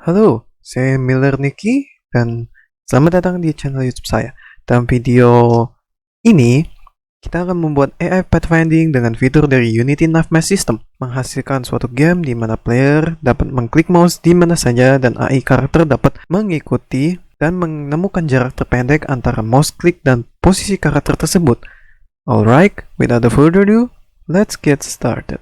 Halo, saya Miller Nicky dan selamat datang di channel YouTube saya. Dalam video ini, kita akan membuat AI pathfinding dengan fitur dari Unity Navmesh System, menghasilkan suatu game di mana player dapat mengklik mouse di mana saja dan AI karakter dapat mengikuti dan menemukan jarak terpendek antara mouse klik dan posisi karakter tersebut. Alright, without further ado, let's get started.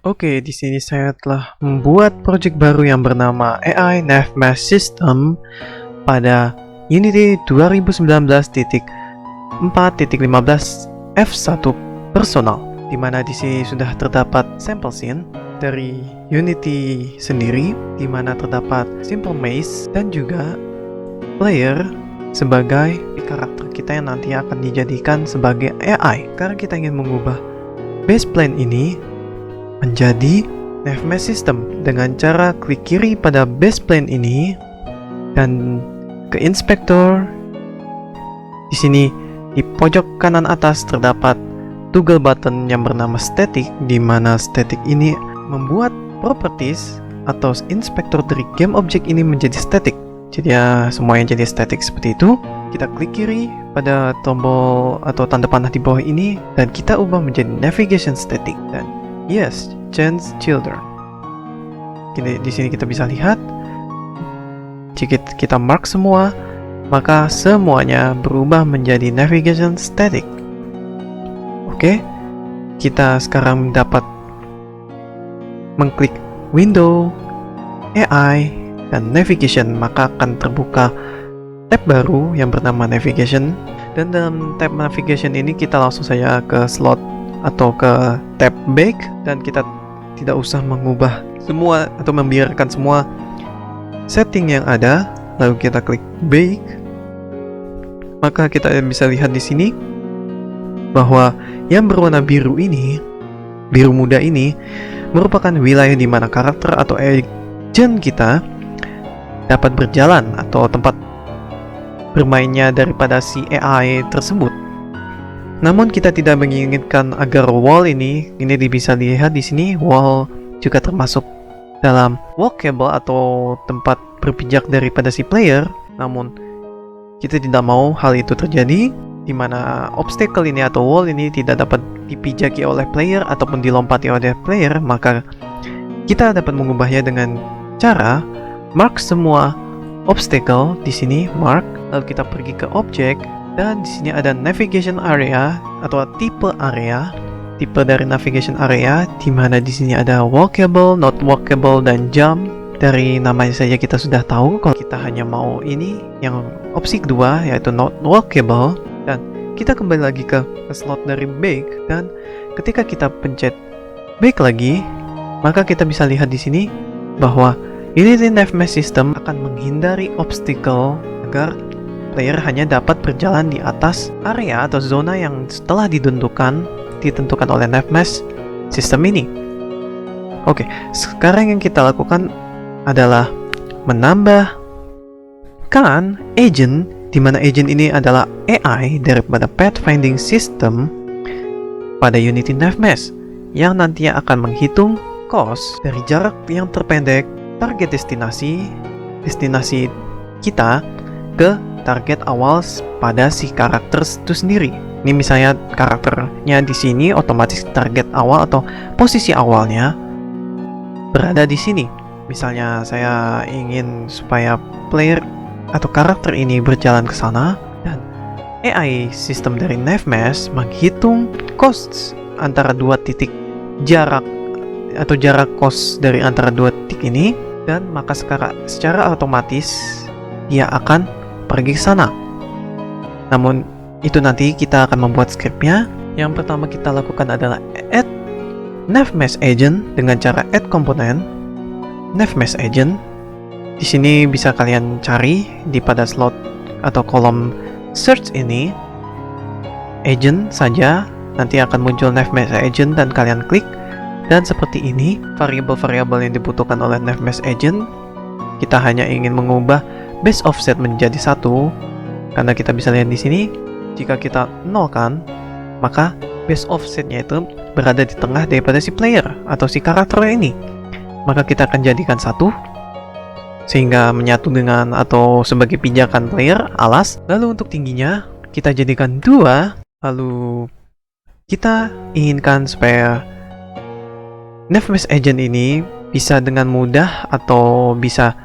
Oke, di sini saya telah membuat project baru yang bernama AI Navmesh System pada Unity 2019.4.15 F1 Personal, di mana di sini sudah terdapat sampel scene dari Unity sendiri, di mana terdapat simple maze dan juga player sebagai karakter kita yang nanti akan dijadikan sebagai AI. Karena kita ingin mengubah base plane ini menjadi Navmesh System dengan cara klik kiri pada base plane ini dan ke inspektor. Di sini di pojok kanan atas terdapat toggle button yang bernama static, di mana static ini membuat properties atau inspektor dari game object ini menjadi static. Jadi ya semua yang jadi static seperti itu. Kita klik kiri pada tombol atau tanda panah di bawah ini dan kita ubah menjadi navigation static dan yes, change children. Di sini kita bisa lihat, jika kita mark semua, maka semuanya berubah menjadi navigation static. Oke, kita sekarang dapat mengklik window, AI, dan navigation, maka akan terbuka tab baru yang bernama navigation. Dan dalam tab navigation ini kita langsung saja ke slot atau ke tab bake dan kita tidak usah mengubah semua atau membiarkan semua setting yang ada. Lalu kita klik bake, maka kita bisa lihat di sini bahwa yang berwarna biru ini, biru muda ini merupakan wilayah di mana karakter atau agent kita dapat berjalan atau tempat bermainnya daripada si AI tersebut. Namun kita tidak menginginkan agar wall ini bisa dilihat di sini. Wall juga termasuk dalam walkable atau tempat berpijak daripada si player. Namun kita tidak mau hal itu terjadi, di mana obstacle ini atau wall ini tidak dapat dipijaki oleh player ataupun dilompati oleh player. Maka kita dapat mengubahnya dengan cara mark semua obstacle di sini, mark, lalu kita pergi ke object. Dan di sini ada navigation area atau tipe area, tipe dari navigation area, di mana di sini ada walkable, not walkable, dan jump. Dari namanya saja kita sudah tahu kalau kita hanya mau ini yang opsi kedua, yaitu not walkable. Dan kita kembali lagi ke slot dari bake, dan ketika kita pencet bake lagi, maka kita bisa lihat di sini bahwa Unity Navmesh System akan menghindari obstacle agar player hanya dapat berjalan di atas area atau zona yang telah ditentukan oleh Navmesh System ini. Oke, sekarang yang kita lakukan adalah menambahkan agent, di mana agent ini adalah AI daripada pathfinding system pada Unity Navmesh yang nantinya akan menghitung cost dari jarak yang terpendek target destinasi kita ke target awal pada si karakter itu sendiri. Ini misalnya karakternya di sini, otomatis target awal atau posisi awalnya berada di sini. Misalnya saya ingin supaya player atau karakter ini berjalan ke sana, dan AI sistem dari Navmesh menghitung cost antara dua titik jarak atau jarak cost dari antara dua titik ini, dan maka secara otomatis dia akan pergi ke sana. Namun itu nanti kita akan membuat scriptnya. Yang pertama kita lakukan adalah add Navmesh agent dengan cara add komponen Navmesh agent. Di sini bisa kalian cari di pada slot atau kolom search ini agent saja, nanti akan muncul Navmesh agent dan kalian klik Dan seperti ini, variabel-variabel yang dibutuhkan oleh NavMesh Agent, kita hanya ingin mengubah base offset menjadi 1, karena kita bisa lihat di sini, jika kita nolkan, maka base offsetnya itu berada di tengah daripada si player atau si karakter ini. Maka kita akan jadikan 1, sehingga menyatu dengan atau sebagai pijakan player, alas. Lalu untuk tingginya, kita jadikan 2, lalu kita inginkan supaya NavMesh Agent ini bisa dengan mudah atau bisa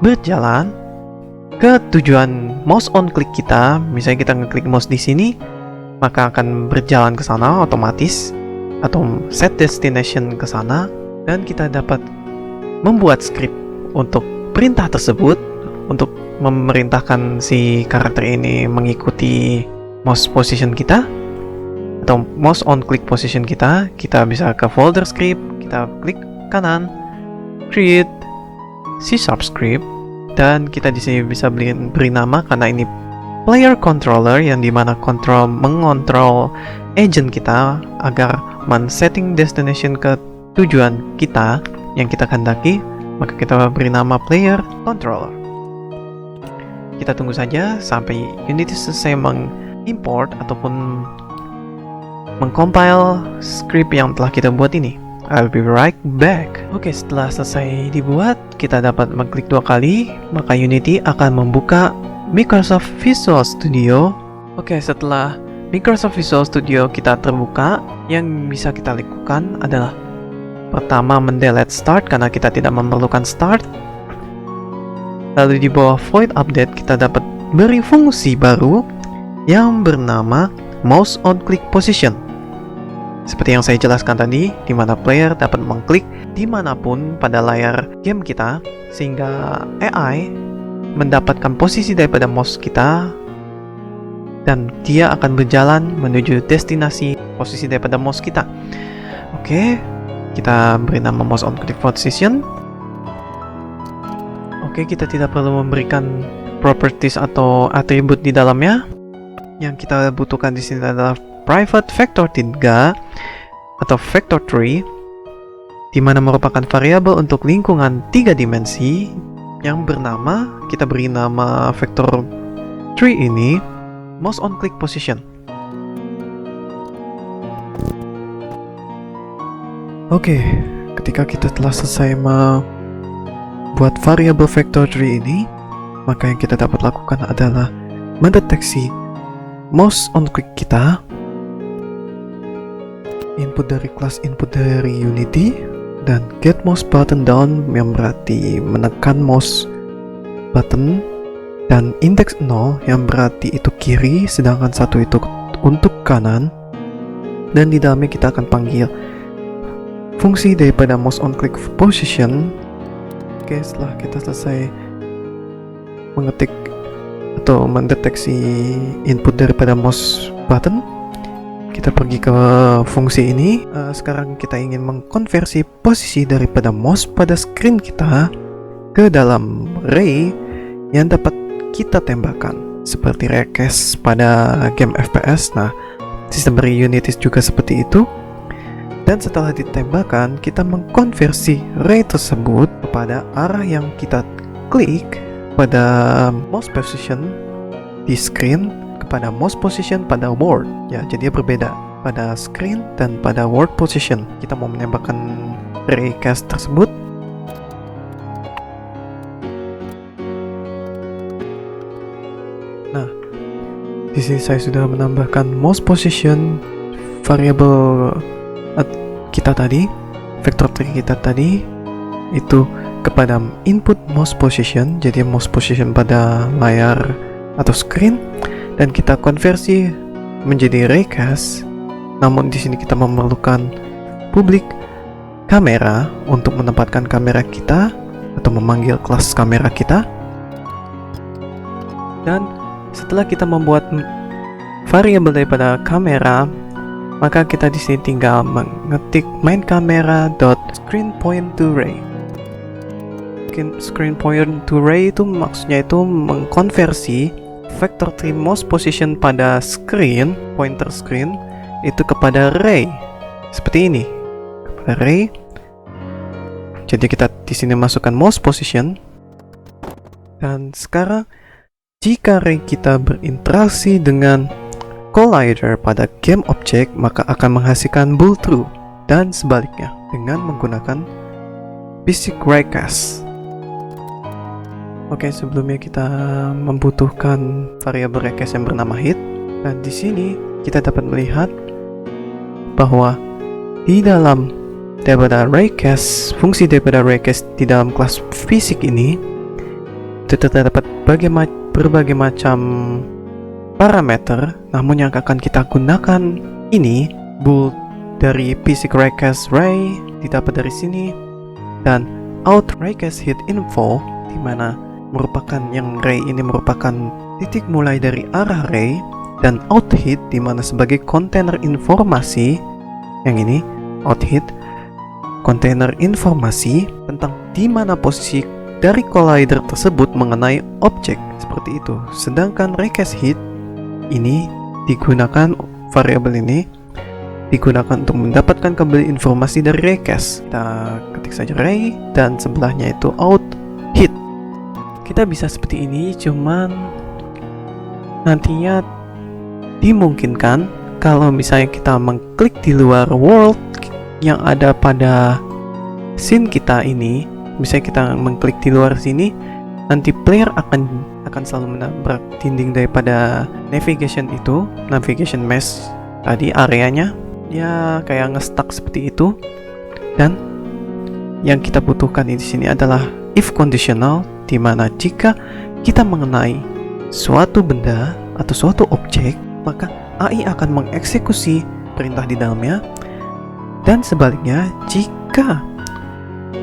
berjalan ke tujuan mouse on click kita. Misalnya kita ngeklik mouse di sini, maka akan berjalan ke sana otomatis atau set destination ke sana, dan kita dapat membuat script untuk perintah tersebut untuk memerintahkan si karakter ini mengikuti mouse position kita atau mouse on click position kita. Kita bisa ke folder script, kita klik kanan, create C# script, dan kita di sini bisa beri nama karena ini player controller yang dimana mengontrol agent kita agar men-setting destination ke tujuan kita yang kita kehendaki, maka kita beri nama player controller. Kita tunggu saja sampai Unity selesai mengimport ataupun mengcompile script yang telah kita buat ini. I'll be right back. Oke, setelah selesai dibuat, kita dapat mengklik 2 kali, maka Unity akan membuka Microsoft Visual Studio. Oke, setelah Microsoft Visual Studio kita terbuka, yang bisa kita lakukan adalah pertama mendelete start karena kita tidak memerlukan start. Lalu di bawah void update kita dapat beri fungsi baru yang bernama mouse on click position. Seperti yang saya jelaskan tadi, di mana player dapat mengklik dimanapun pada layar game kita, sehingga AI mendapatkan posisi daripada mouse kita dan dia akan berjalan menuju destinasi posisi daripada mouse kita. Oke, kita beri nama mouse on click position. Oke, kita tidak perlu memberikan properties atau atribut di dalamnya. Yang kita butuhkan di sini adalah private vector 3 atau vector tree, di mana merupakan variabel untuk lingkungan 3 dimensi yang bernama, kita beri nama vector tree ini mouse on click position. Oke, ketika kita telah selesai membuat variabel vector tree ini, maka yang kita dapat lakukan adalah mendeteksi mouse on click kita, input dari kelas input dari Unity, dan get mouse button down yang berarti menekan mouse button, dan index 0 yang berarti itu kiri, sedangkan 1 itu untuk kanan. Dan di dalamnya kita akan panggil fungsi daripada mouse on click position. Oke, setelah kita selesai mengetik atau mendeteksi input daripada mouse button, kita pergi ke fungsi ini. Sekarang kita ingin mengkonversi posisi daripada mouse pada screen kita ke dalam ray yang dapat kita tembakan, seperti raycast pada game FPS. Nah, sistem dari Unity juga seperti itu. Dan setelah ditembakkan, kita mengkonversi ray tersebut kepada arah yang kita klik pada mouse position di screen kepada mouse position pada world. Ya, jadi berbeda pada screen dan pada world position. Kita mau menembakkan raycast tersebut. Nah, di sini saya sudah menambahkan mouse position variable kita tadi, vector tree kita tadi itu kepada input mouse position, jadi mouse position pada layar atau screen, dan kita konversi menjadi raycast. Namun di sini kita memerlukan public kamera untuk menempatkan kamera kita atau memanggil kelas kamera kita. Dan setelah kita membuat variabel daripada kamera, maka kita di sini tinggal mengetik main camera dot screen point to ray. Screen point to ray itu maksudnya itu mengkonversi vector tree mouse position pada screen, pointer screen itu kepada ray seperti ini. daripada ray. Jadi kita di sini masukkan mouse position. Dan sekarang jika ray kita berinteraksi dengan collider pada game object, maka akan menghasilkan bool true, dan sebaliknya dengan menggunakan basic raycast. Oke, sebelumnya kita membutuhkan variabel raycast yang bernama hit, dan di sini kita dapat melihat bahwa di dalam daripada raycast, fungsi daripada raycast di dalam kelas fisik ini itu terdapat berbagai macam parameter, namun yang akan kita gunakan ini bool dari basic raycast ray didapat dari sini, dan out raycast hit info, di mana merupakan yang ray ini merupakan titik mulai dari arah ray, dan out hit di mana sebagai kontainer informasi, yang ini out hit kontainer informasi tentang di mana posisi dari collider tersebut mengenai objek, seperti itu. Sedangkan raycast hit ini digunakan, variabel ini digunakan untuk mendapatkan kembali informasi dari raycast. Kita ketik saja ray dan sebelahnya itu out hit. Kita bisa seperti ini, cuman nantinya dimungkinkan kalau misalnya kita mengklik di luar world yang ada pada scene kita ini. Misalnya kita mengklik di luar sini, nanti player akan selalu menabrak dinding daripada navigation itu, navigation mesh tadi areanya, ya kayak nge-stuck seperti itu. Dan yang kita butuhkan di sini adalah if conditional, di mana jika kita mengenai suatu benda atau suatu objek, maka AI akan mengeksekusi perintah di dalamnya. Dan sebaliknya, jika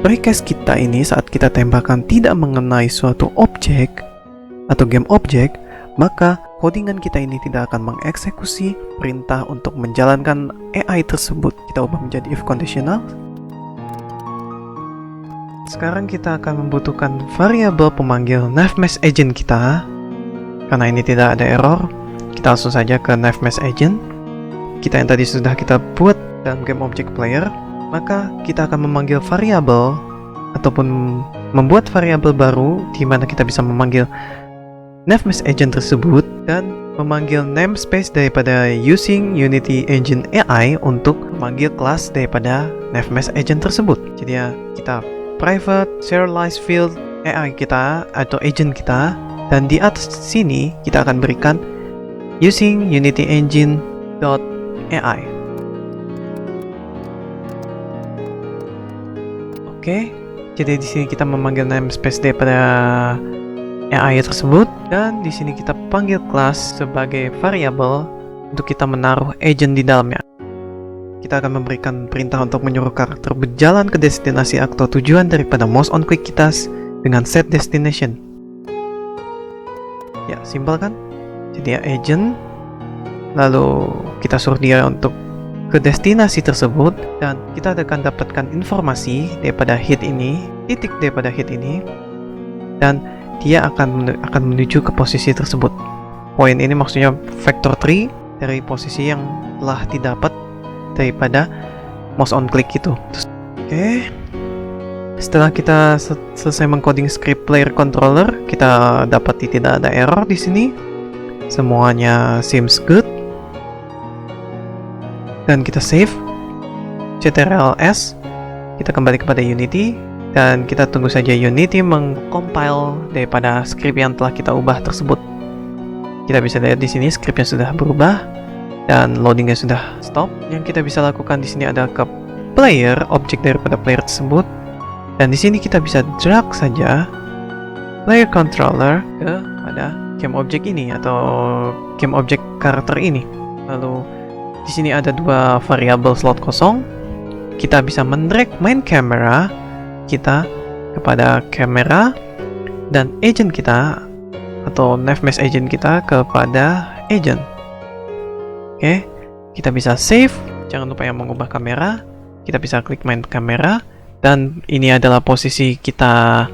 raycast kita ini saat kita tembakan tidak mengenai suatu objek atau game object, maka codingan kita ini tidak akan mengeksekusi perintah untuk menjalankan AI tersebut. Kita ubah menjadi if conditional. Sekarang kita akan membutuhkan variabel pemanggil navmesh agent kita. Karena ini tidak ada error, kita langsung saja ke navmesh agent kita yang tadi sudah kita buat dalam game object player. Maka kita akan memanggil variabel ataupun membuat variabel baru di mana kita bisa memanggil navmesh agent tersebut dan memanggil namespace daripada using Unity Engine AI untuk memanggil kelas daripada navmesh agent tersebut. Jadi ya, kita private serialized field AI kita atau agent kita, dan di atas sini kita akan berikan using Unity Engine .ai. Oke, jadi di sini kita memanggil namespace daripada AI tersebut, dan di sini kita panggil kelas sebagai variabel untuk kita menaruh agent di dalamnya. Kita akan memberikan perintah untuk menyuruh karakter berjalan ke destinasi atau tujuan daripada mouse on click kita dengan set destination. Ya, simpel kan? Jadi ya agent, lalu kita suruh dia untuk ke destinasi tersebut, dan kita akan dapatkan informasi daripada hit ini, titik daripada hit ini, dan dia akan menuju ke posisi tersebut. Poin ini maksudnya vector 3 dari posisi yang telah didapat daripada mouse on click itu. Oke. Setelah kita selesai mengcoding script player controller, kita dapati tidak ada error di sini. Semuanya seems good. Dan kita save ctrl-s, kita kembali kepada Unity, dan kita tunggu saja Unity mengcompile daripada script yang telah kita ubah tersebut. Kita bisa lihat di sini scriptnya sudah berubah dan loadingnya sudah stop. Yang kita bisa lakukan di sini adalah ke player, objek daripada player tersebut, dan di sini kita bisa drag saja player controller ke pada game object ini atau game object karakter ini. Lalu di sini ada dua variabel slot kosong. Kita bisa mendrag main camera kita kepada kamera, dan agent kita atau navmesh agent kita kepada agent. Oke, kita bisa save. Jangan lupa yang mengubah kamera. Kita bisa klik main kamera, dan ini adalah posisi kita,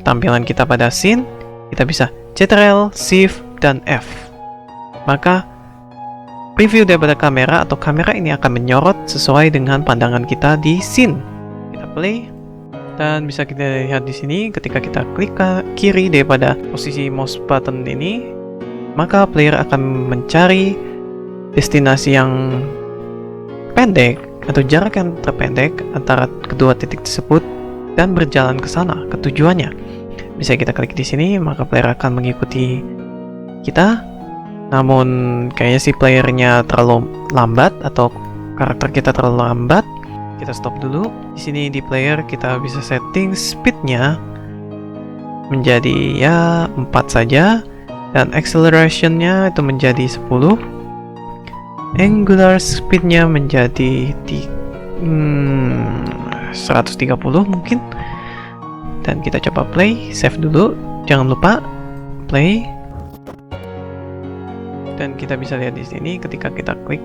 tampilan kita pada scene. Kita bisa Ctrl, Shift, dan F. Maka preview daripada kamera, atau kamera ini akan menyorot sesuai dengan pandangan kita di scene. Kita play, dan bisa kita lihat di sini ketika kita klik ke kiri daripada posisi mouse button ini, maka player akan mencari destinasi yang pendek atau jarak yang terpendek antara kedua titik tersebut dan berjalan ke sana, ke tujuannya. Bisa kita klik di sini, maka player akan mengikuti kita. Namun kayaknya si playernya terlalu lambat atau karakter kita terlalu lambat. Kita stop dulu. Di sini di player kita bisa setting speednya menjadi ya 4 saja, dan accelerationnya itu menjadi 10. Angular speednya menjadi 130 mungkin. Dan kita coba play, save dulu, jangan lupa play. Dan kita bisa lihat di sini ketika kita klik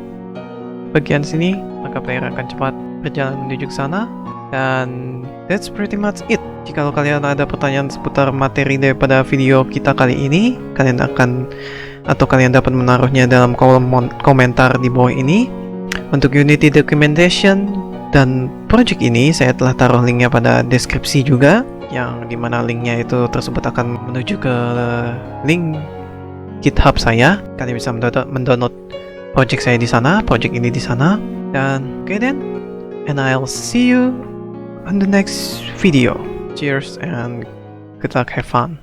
bagian sini, maka player akan cepat berjalan menuju ke sana. Dan that's pretty much it. Jika kalian ada pertanyaan seputar materi daripada video kita kali ini, kalian dapat menaruhnya dalam kolom komentar di bawah ini. Untuk Unity documentation dan project ini, saya telah taruh linknya pada deskripsi juga, yang dimana linknya itu tersebut akan menuju ke link GitHub saya. Kalian bisa mendownload project saya di sana, project ini di sana. Dan okay then, and I'll see you on the next video. Cheers and good luck, have fun.